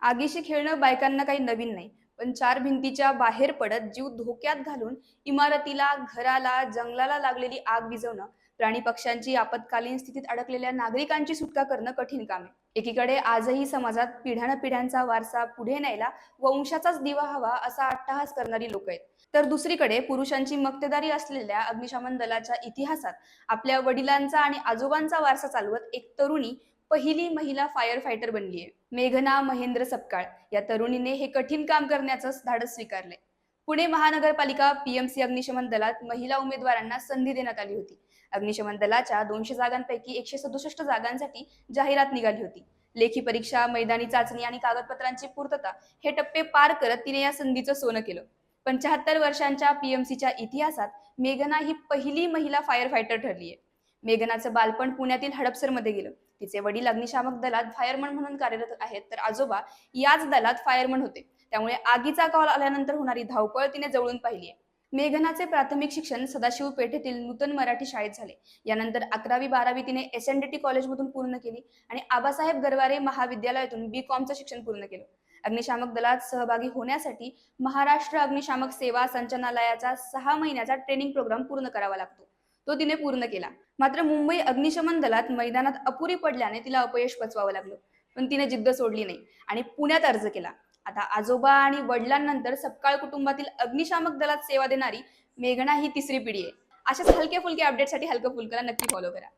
आगीशी खेळणं बायकांना काही नवीन नाही, पण चार भिंतीच्या बाहेर पडत जीव धोक्यात घालून इमारतीला, घराला, जंगलाला लागलेली आग विझवणं, प्राणी पक्ष्यांची आपत्कालीन स्थितीत अडकलेल्या नागरिकांची सुटका करणं कठीण काम आहे. एकीकडे आजही समाजात पिढ्यानपिढ्यांचा वारसा पुढे न्यायला वंशाचाच दिवा हवा असा अट्टहास करणारी लोक आहेत. तर दुसरीकडे पुरुषांची मक्तेदारी असलेल्या अग्निशमन दलाच्या इतिहासात आपल्या वडिलांचा आणि आजोबांचा वारसा चालवत एक तरुणी पहिली महिला फायर फायटर बनली आहे. मेघना महेंद्र सपकाळ या तरुणीने हे कठीण काम करण्याचं धाडस स्वीकारले. पुणे महानगरपालिका पीएमसी अग्निशमन दलात महिला उमेदवारांना संधी देण्यात आली होती. अग्निशमन दलाच्या 200 जागांपैकी 167 जागांसाठी जाहिरात निघाली होती. लेखी परीक्षा, मैदानी चाचणी आणि कागदपत्रांची पूर्तता हे टप्पे पार करत तिने या संधीचं सोनं केलं. 75 वर्षांच्या पीएमसीच्या इतिहासात मेघना ही पहिली महिला फायर फायटर ठरली आहे. मेघनाचं बालपण पुण्यातील हडपसरमध्ये गेलं. तिचे वडील अग्निशामक दलात फायरमन म्हणून कार्यरत आहेत, तर आजोबा याच दलात फायरमन होते. त्यामुळे आगीचा कॉल आल्यानंतर होणारी धावपळ तिने जवळून पाहिली आहे. मेघनाचे प्राथमिक शिक्षण सदाशिव पेठेतील नूतन मराठी शाळेत झाले. यानंतर 11वी-12वी तिने एसएनडीटी कॉलेजमधून पूर्ण केली आणि आबासाहेब गरवारे महाविद्यालयातून बीकॉमचं शिक्षण पूर्ण केलं. अग्निशामक दलात सहभागी होण्यासाठी महाराष्ट्र अग्निशामक सेवा संचालनालयाचा 6 महिन्याचा ट्रेनिंग प्रोग्राम पूर्ण करावा लागतो. तो तिने पूर्ण केला. मात्र मुंबई अग्निशमन दलात मैदानात अपुरी पडल्याने तिला अपयश पचवावं लागलं. पण तिने जिद्द सोडली नाही आणि पुण्यात अर्ज केला. आता आजोबा आणि वडिलांनंतर सपकाळ कुटुंबातील अग्निशामक दलात सेवा देणारी मेघना ही तिसरी पिढी आहे. अशाच हलक्या फुलक्या अपडेटसाठी हलकं फुलकला नक्की फॉलो करा.